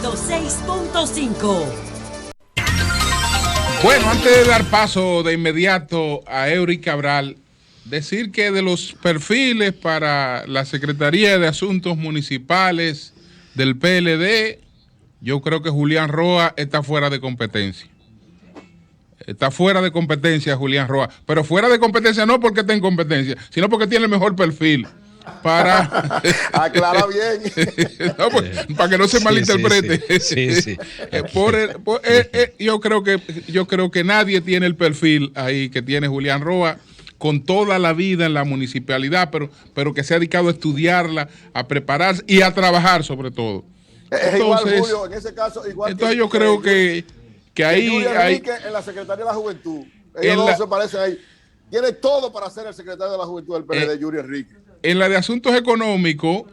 106.5. Bueno, antes de dar paso de inmediato a Eury Cabral, decir que de los perfiles para la Secretaría de Asuntos Municipales del PLD, yo creo que Julián Roa está fuera de competencia. Está fuera de competencia Julián Roa, pero fuera de competencia no porque está en competencia, sino porque tiene el mejor perfil para... Aclara bien. No, pues, para que no se malinterprete. Sí. Yo creo que nadie tiene el perfil ahí que tiene Julián Roa, con toda la vida en la municipalidad, pero que se ha dedicado a estudiarla, a prepararse y a trabajar sobre todo. Es igual, Julio, en ese caso, igual. Entonces yo creo que ahí hay... en la Secretaría de la Juventud, ellos dos se parecen ahí. Tiene todo para ser el secretario de la Juventud del PLD, Yuri Enrique. En la de Asuntos Económicos,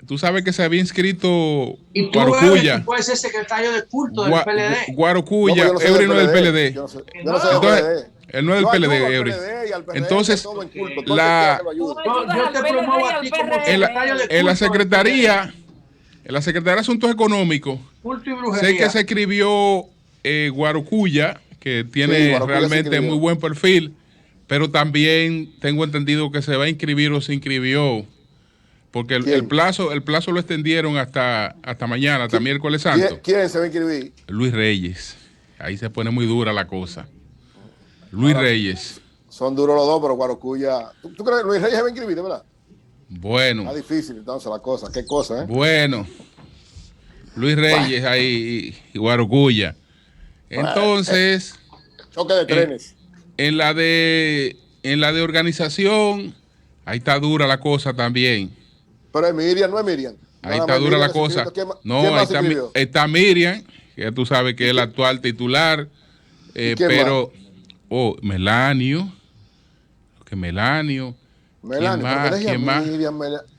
tú sabes que se había inscrito y tú Guarocuya. puedes ser secretario de culto del PLD. Guarocuya, no, Eury no es del PLD. Yo no sé del PLD. Él no es del PLD, Eury. Entonces, yo te promuevo a ti como secretario de culto. En la Secretaría de Asuntos Económicos, culto y brujería. sé que se escribió Guarocuya, que tiene realmente muy buen perfil, pero también tengo entendido que se va a inscribir o se inscribió, porque el plazo lo extendieron hasta mañana, hasta miércoles santo. ¿Quién se va a inscribir? Luis Reyes. Ahí se pone muy dura la cosa. Luis Reyes. Son duros los dos, pero Guarocuya... ¿Tú crees que Luis Reyes se va a inscribir, de verdad? Bueno. Está difícil entonces la cosa. ¿Qué cosa, Bueno. Luis Reyes ahí y Guarocuya. Entonces... choque de trenes. En la de organización, ahí está dura la cosa también. Pero es Miriam, no es Miriam. Ahí está dura la cosa. No, ahí está Miriam, que tú sabes que es el actual titular. Pero, Melanio. Que Melanio. ¿Quién más?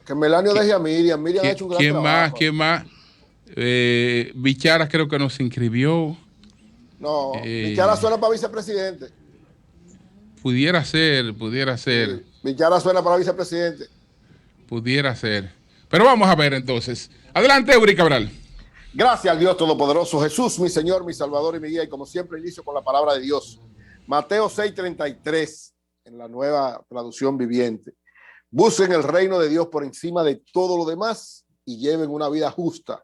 Que Melanio deje a Miriam. Miriam ha hecho un gran trabajo. ¿Quién más? Bichara creo que nos inscribió. No, Bichara suena para vicepresidente. Pudiera ser. Bichara suena para vicepresidente. Pudiera ser. Pero vamos a ver entonces. Adelante, Eury Cabral. Gracias al Dios Todopoderoso, Jesús, mi Señor, mi Salvador y mi guía. Y como siempre inicio con la palabra de Dios. Mateo 6:33, en la nueva traducción viviente. Busquen el reino de Dios por encima de todo lo demás y lleven una vida justa.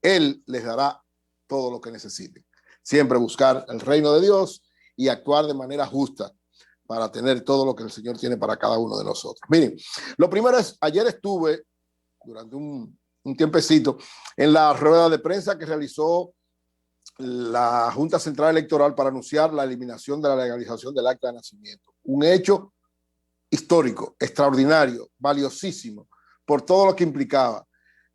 Él les dará todo lo que necesiten. Siempre buscar el reino de Dios y actuar de manera justa para tener todo lo que el Señor tiene para cada uno de nosotros. Miren, lo primero es, ayer estuve durante un tiempecito en la rueda de prensa que realizó la Junta Central Electoral para anunciar la eliminación de la legalización del acta de nacimiento. Un hecho histórico, extraordinario, valiosísimo, por todo lo que implicaba.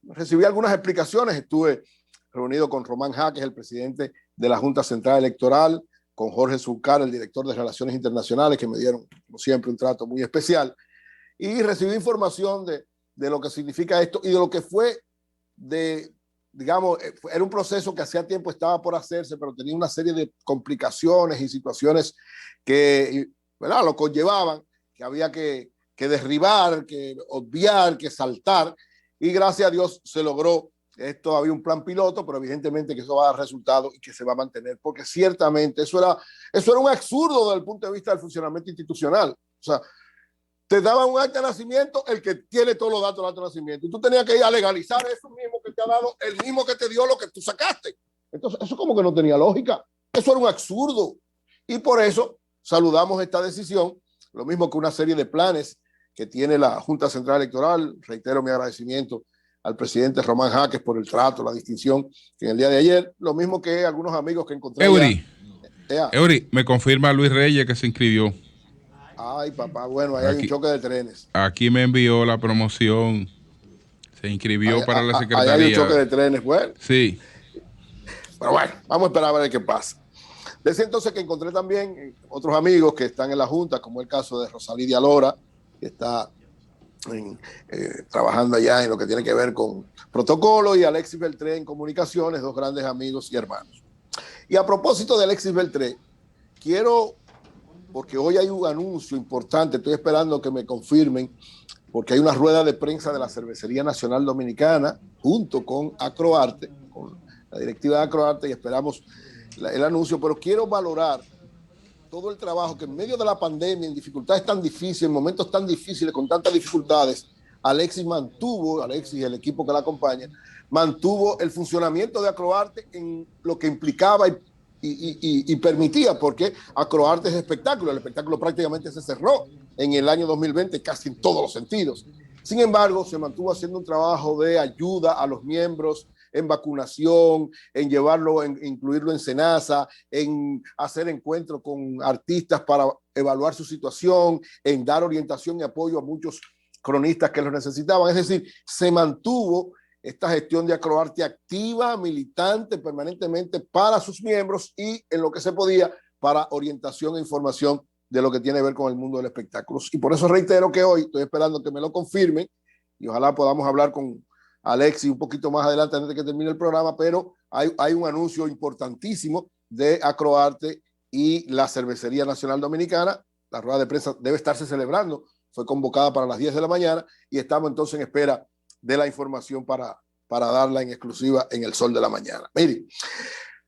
Recibí algunas explicaciones, estuve reunido con Román Jaques, el presidente de la Junta Central Electoral, con Jorge Zulcar, el director de Relaciones Internacionales, que me dieron, como siempre, un trato muy especial. Y recibí información de lo que significa esto y de lo que fue digamos, era un proceso que hacía tiempo estaba por hacerse, pero tenía una serie de complicaciones y situaciones que, ¿verdad?, lo conllevaban, que había que derribar, que obviar, que saltar. Y gracias a Dios se logró. Esto había un plan piloto, pero evidentemente que eso va a dar resultados y que se va a mantener, porque ciertamente eso era un absurdo desde el punto de vista del funcionamiento institucional. O sea, te daban un acta de nacimiento el que tiene todos los datos del acta de nacimiento y tú tenías que ir a legalizar eso mismo que te ha dado el mismo que te dio lo que tú sacaste. Entonces, eso como que no tenía lógica. Eso era un absurdo. Y por eso saludamos esta decisión, lo mismo que una serie de planes que tiene la Junta Central Electoral. Reitero mi agradecimiento al presidente Román Jaques por el trato, la distinción en el día de ayer, lo mismo que algunos amigos que encontré. Eury, me confirma Luis Reyes que se inscribió. Ay, papá, bueno, ahí hay un choque de trenes. Aquí me envió la promoción, se inscribió para la secretaría. Ahí hay un choque de trenes, bueno. Sí. Pero bueno, vamos a esperar a ver qué pasa. Decía entonces que encontré también otros amigos que están en la Junta, como el caso de Rosalía Lora, que está trabajando allá en lo que tiene que ver con protocolo, y Alexis Beltré en comunicaciones, dos grandes amigos y hermanos. Y a propósito de Alexis Beltré, porque hoy hay un anuncio importante, estoy esperando que me confirmen, porque hay una rueda de prensa de la Cervecería Nacional Dominicana, junto con Acroarte, con la directiva de Acroarte, y esperamos el anuncio, pero quiero valorar todo el trabajo que en medio de la pandemia, en dificultades tan difíciles, en momentos tan difíciles, con tantas dificultades, Alexis y el equipo que la acompaña, mantuvo el funcionamiento de Acroarte en lo que implicaba y permitía, porque Acroarte es espectáculo, el espectáculo prácticamente se cerró en el año 2020 casi en todos los sentidos. Sin embargo, se mantuvo haciendo un trabajo de ayuda a los miembros en vacunación, en incluirlo en Senasa, en hacer encuentros con artistas para evaluar su situación, en dar orientación y apoyo a muchos cronistas que lo necesitaban. Es decir, se mantuvo esta gestión de Acroarte activa, militante permanentemente para sus miembros y en lo que se podía para orientación e información de lo que tiene que ver con el mundo del espectáculo. Y por eso reitero que hoy estoy esperando que me lo confirmen y ojalá podamos hablar con Alexis un poquito más adelante antes de que termine el programa, pero hay un anuncio importantísimo de Acroarte y la Cervecería Nacional Dominicana. La rueda de prensa debe estarse celebrando, fue convocada para las 10 de la mañana y estamos entonces en espera de la información para darla en exclusiva en el Sol de la Mañana. Miren,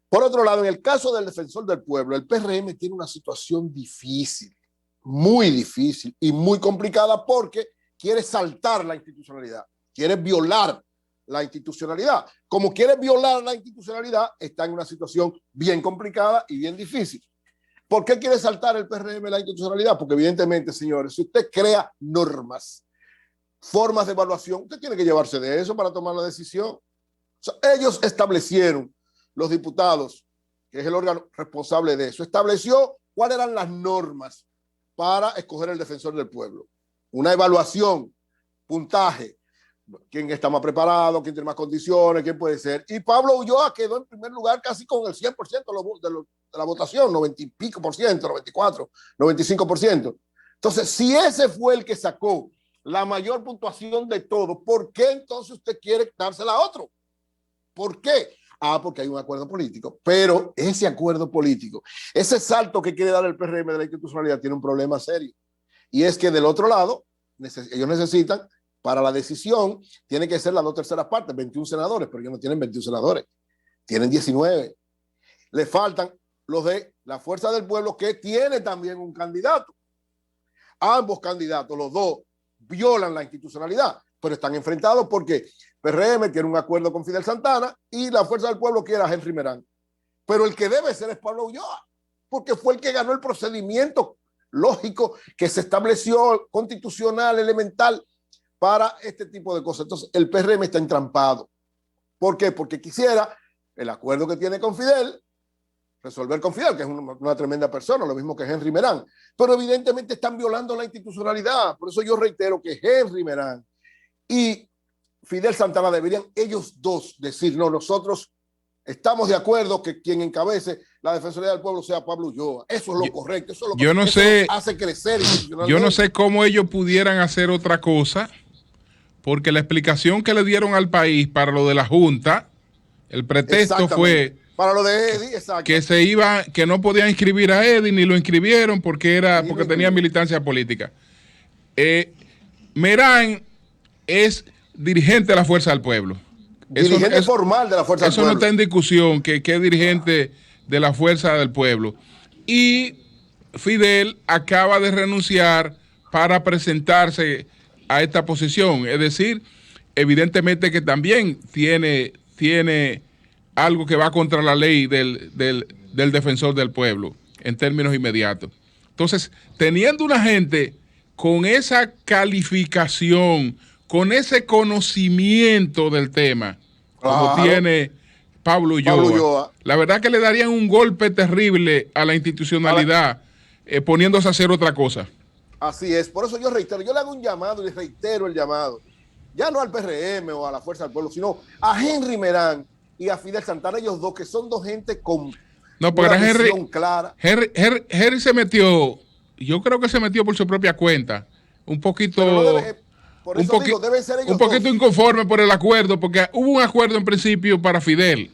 por otro lado, en el caso del Defensor del Pueblo, el PRM tiene una situación difícil, muy difícil y muy complicada porque quiere saltar la institucionalidad, quiere violar la institucionalidad. Como quiere violar la institucionalidad, está en una situación bien complicada y bien difícil. ¿Por qué quiere saltar el PRM la institucionalidad? Porque evidentemente, señores, si usted crea normas, formas de evaluación, usted tiene que llevarse de eso para tomar la decisión. O sea, ellos establecieron, los diputados, que es el órgano responsable de eso, estableció cuáles eran las normas para escoger el Defensor del Pueblo. Una evaluación, puntaje, quién está más preparado, quién tiene más condiciones, quién puede ser. Y Pablo Ulloa quedó en primer lugar casi con el 100% de la votación, 90 y pico por ciento, 94, 95%. Entonces, si ese fue el que sacó la mayor puntuación de todo, ¿por qué entonces usted quiere dársela a otro? ¿Por qué? Porque hay un acuerdo político, pero ese acuerdo político, ese salto que quiere dar el PRM de la institucionalidad tiene un problema serio. Y es que del otro lado, ellos necesitan, para la decisión, tiene que ser las 2/3 partes, 21 senadores, pero ellos no tienen 21 senadores, tienen 19. Le faltan los de la Fuerza del Pueblo, que tiene también un candidato. Ambos candidatos, los dos, violan la institucionalidad, pero están enfrentados porque PRM tiene un acuerdo con Fidel Santana y la Fuerza del Pueblo quiere a Henry Merán. Pero el que debe ser es Pablo Ulloa, porque fue el que ganó el procedimiento lógico que se estableció, constitucional, elemental, para este tipo de cosas. Entonces, el PRM está entrampado. ¿Por qué? Porque quisiera el acuerdo que tiene con Fidel, resolver con Fidel, que es una tremenda persona, lo mismo que Henry Merán. Pero evidentemente están violando la institucionalidad. Por eso yo reitero que Henry Merán y Fidel Santana deberían ellos dos decir, no, nosotros estamos de acuerdo que quien encabece la Defensoría del Pueblo sea Pablo Ulloa. Eso es lo correcto. Eso es lo que hace crecer institucionalmente. Yo no sé cómo ellos pudieran hacer otra cosa, porque la explicación que le dieron al país para lo de la Junta, el pretexto fue para lo de Eddie, que no podían inscribir a Eddie, ni lo inscribieron porque tenía militancia política. Merán es dirigente de la Fuerza del Pueblo. Dirigente formal de la Fuerza del Pueblo. Eso no está en discusión, que es dirigente de la Fuerza del Pueblo. Y Fidel acaba de renunciar para presentarse a esta posición. Es decir, evidentemente que también tiene algo que va contra la ley del Defensor del Pueblo en términos inmediatos. Entonces, teniendo una gente con esa calificación, con ese conocimiento del tema, como tiene Pablo Ulloa, la verdad que le darían un golpe terrible a la institucionalidad poniéndose a hacer otra cosa. Así es, por eso yo reitero, yo le hago un llamado y reitero el llamado, ya no al PRM o a la Fuerza del Pueblo, sino a Henry Merán y a Fidel Santana, ellos dos, que son dos gente con una visión clara. Henry se metió, yo creo que se metió por su propia cuenta, un poquito... Por eso digo, deben ser ellos un poquito inconforme por el acuerdo, porque hubo un acuerdo en principio para Fidel.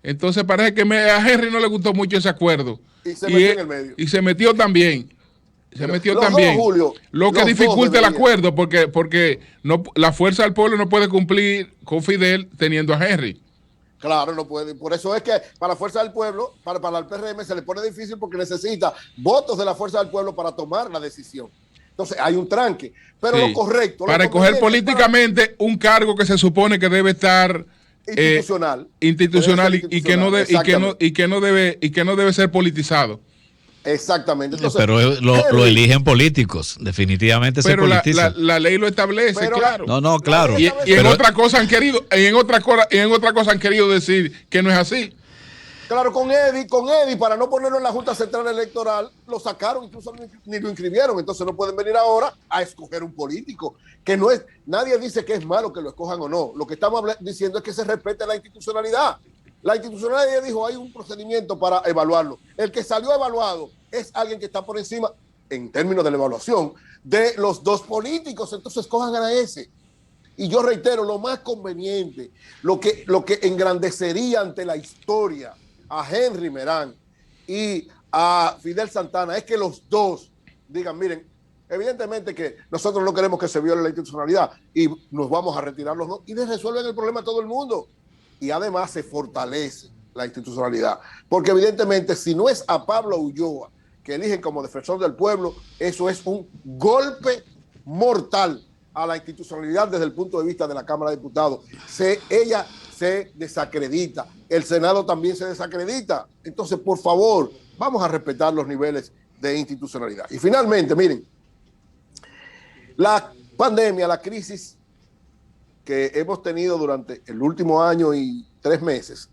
Entonces parece que a Henry no le gustó mucho ese acuerdo. Y se metió en el medio. Y se metió también. Julio, lo que dificulta el acuerdo, porque la Fuerza del Pueblo no puede cumplir con Fidel teniendo a Henry. Claro, no puede. Por eso es que para la Fuerza del Pueblo, para el PRM se le pone difícil porque necesita votos de la Fuerza del Pueblo para tomar la decisión. Entonces hay un tranque. Pero Sí. lo correcto. Para escoger políticamente un cargo que se supone que debe estar institucional. Y que no debe ser politizado. Exactamente. Entonces, pero lo eligen políticos, definitivamente se politiza. La ley lo establece, claro. No, claro. Y en otra cosa han querido, han querido decir que no es así. Claro, con Eddie, para no ponerlo en la Junta Central Electoral, lo sacaron, incluso ni lo inscribieron. Entonces no pueden venir ahora a escoger un político, que no es, nadie dice que es malo que lo escojan o no. Lo que estamos diciendo es que se respete la institucionalidad. La institucionalidad dijo, hay un procedimiento para evaluarlo. El que salió evaluado es alguien que está por encima, en términos de la evaluación, de los dos políticos. Entonces cojan a ese. Y yo reitero, lo más conveniente, lo que engrandecería ante la historia a Henry Merán y a Fidel Santana es que los dos digan, miren, evidentemente que nosotros no queremos que se viole la institucionalidad y nos vamos a retirar los dos y les resuelven el problema a todo el mundo. Y además se fortalece la institucionalidad. Porque evidentemente si no es a Pablo Ulloa que eligen como defensor del pueblo, eso es un golpe mortal a la institucionalidad desde el punto de vista de la Cámara de Diputados. Ella se desacredita, el Senado también se desacredita. Entonces, por favor, vamos a respetar los niveles de institucionalidad. Y finalmente, miren, la pandemia, la crisis que hemos tenido durante el último año y 3 meses,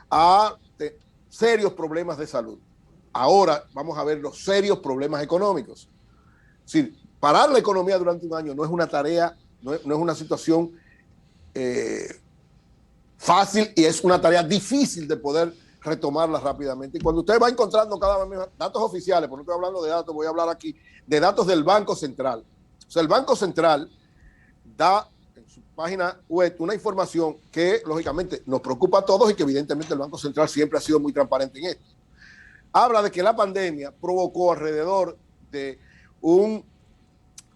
a serios problemas de salud. Ahora vamos a ver los serios problemas económicos. Es decir, parar la economía durante un año no es una tarea, no es una situación fácil y es una tarea difícil de poder retomarla rápidamente. Y cuando usted va encontrando cada vez más datos oficiales, porque no estoy hablando de datos, voy a hablar aquí de datos del Banco Central. O sea, el Banco Central da en su página web una información que lógicamente nos preocupa a todos y que evidentemente el Banco Central siempre ha sido muy transparente en esto. Habla de que la pandemia provocó alrededor de un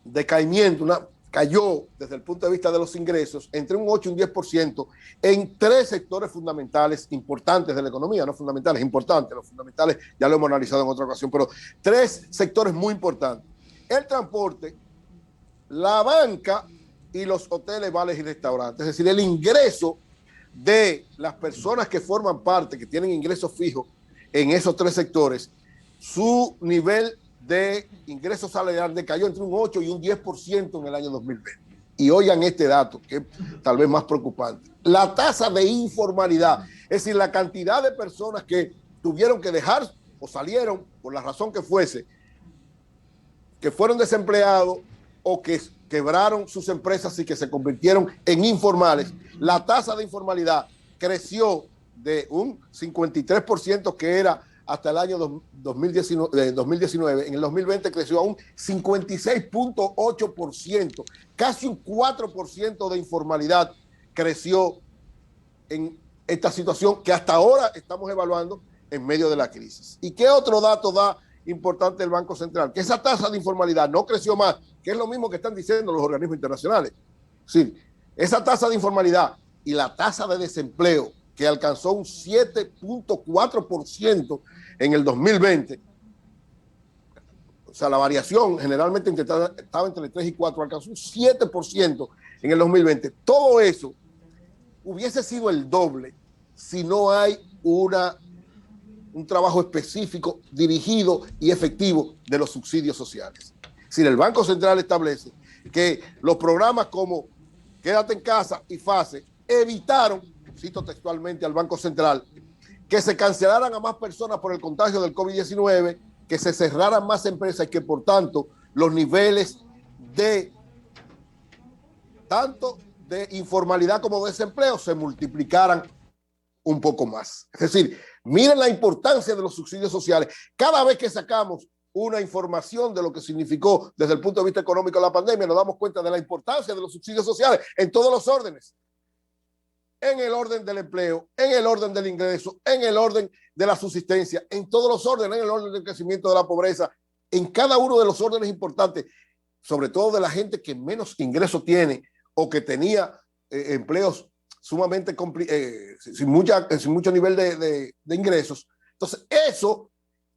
decaimiento, cayó desde el punto de vista de los ingresos entre un 8 y un 10% en 3 sectores fundamentales importantes de la economía, no fundamentales, importantes, los fundamentales ya lo hemos analizado en otra ocasión, pero 3 sectores muy importantes: el transporte, la banca y los hoteles, bares y restaurantes. Es decir, el ingreso de las personas que forman parte, que tienen ingresos fijos en esos 3 sectores, su nivel de ingresos salariales decayó entre un 8 y un 10% en el año 2020. Y oigan este dato, que es tal vez más preocupante. La tasa de informalidad, es decir, la cantidad de personas que tuvieron que dejar o salieron, por la razón que fuese, que fueron desempleados o que quebraron sus empresas y que se convirtieron en informales, la tasa de informalidad creció de un 53% que era hasta el año 2019, en el 2020 creció a un 56.8%, casi un 4% de informalidad creció en esta situación que hasta ahora estamos evaluando en medio de la crisis. ¿Y qué otro dato da importante el Banco Central? Que esa tasa de informalidad no creció más, que es lo mismo que están diciendo los organismos internacionales. Sí, esa tasa de informalidad y la tasa de desempleo, que alcanzó un 7.4% en el 2020. O sea, la variación generalmente estaba entre 3 y 4, alcanzó un 7% en el 2020. Todo eso hubiese sido el doble si no hay un trabajo específico, dirigido y efectivo de los subsidios sociales. Es decir, el Banco Central establece que los programas como Quédate en Casa y FASE evitaron, cito textualmente al Banco Central, que se cancelaran a más personas por el contagio del COVID-19, que se cerraran más empresas y que por tanto los niveles de tanto de informalidad como de desempleo se multiplicaran un poco más. Es decir, miren la importancia de los subsidios sociales. Cada vez que sacamos una información de lo que significó desde el punto de vista económico la pandemia, nos damos cuenta de la importancia de los subsidios sociales en todos los órdenes. En el orden del empleo, en el orden del ingreso, en el orden de la subsistencia, en todos los órdenes, en el orden del crecimiento de la pobreza, en cada uno de los órdenes importantes, sobre todo de la gente que menos ingreso tiene o que tenía empleos sumamente sin mucho nivel de ingresos. Entonces, eso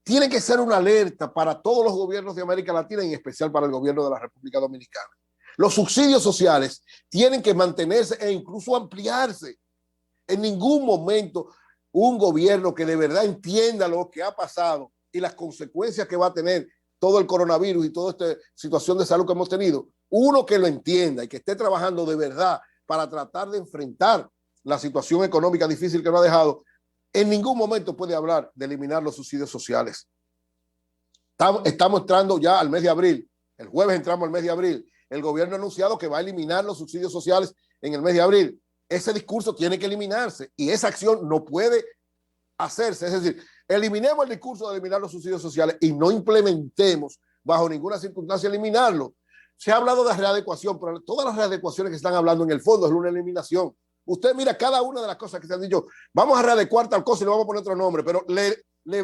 tiene que ser una alerta para todos los gobiernos de América Latina, y en especial para el gobierno de la República Dominicana. Los subsidios sociales tienen que mantenerse e incluso ampliarse. En ningún momento un gobierno que de verdad entienda lo que ha pasado y las consecuencias que va a tener todo el coronavirus y toda esta situación de salud que hemos tenido, uno que lo entienda y que esté trabajando de verdad para tratar de enfrentar la situación económica difícil que nos ha dejado, en ningún momento puede hablar de eliminar los subsidios sociales. Estamos entrando ya al mes de abril. El jueves entramos al mes de abril. El gobierno ha anunciado que va a eliminar los subsidios sociales en el mes de abril. Ese discurso tiene que eliminarse y esa acción no puede hacerse. Es decir, eliminemos el discurso de eliminar los subsidios sociales y no implementemos bajo ninguna circunstancia eliminarlo. Se ha hablado de readecuación, pero todas las readecuaciones que están hablando en el fondo es una eliminación. Usted mira cada una de las cosas que se han dicho, vamos a readecuar tal cosa y le vamos a poner otro nombre, pero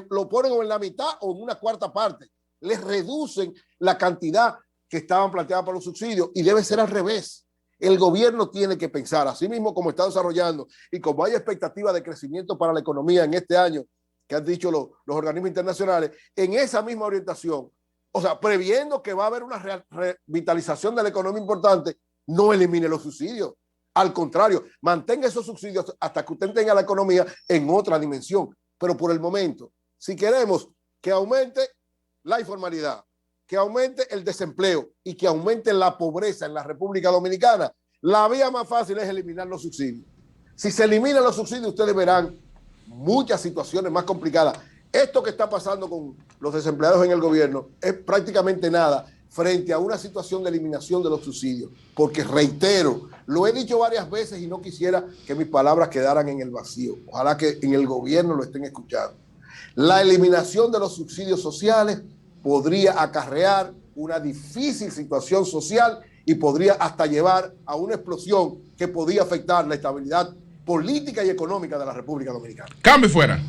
lo ponen en la mitad o en una cuarta parte. Les reducen la cantidad que estaban planteadas para los subsidios y debe ser al revés. El gobierno tiene que pensar, así mismo como está desarrollando y como hay expectativa de crecimiento para la economía en este año, que han dicho los organismos internacionales, en esa misma orientación, o sea, previendo que va a haber una revitalización de la economía importante, no elimine los subsidios. Al contrario, mantenga esos subsidios hasta que usted tenga la economía en otra dimensión. Pero por el momento, si queremos que aumente la informalidad, que aumente el desempleo y que aumente la pobreza en la República Dominicana, la vía más fácil es eliminar los subsidios. Si se eliminan los subsidios, ustedes verán muchas situaciones más complicadas. Esto que está pasando con los desempleados en el gobierno es prácticamente nada frente a una situación de eliminación de los subsidios, porque reitero, lo he dicho varias veces y no quisiera que mis palabras quedaran en el vacío. Ojalá que en el gobierno lo estén escuchando. La eliminación de los subsidios sociales podría acarrear una difícil situación social y podría hasta llevar a una explosión que podría afectar la estabilidad política y económica de la República Dominicana. Cambio fuera.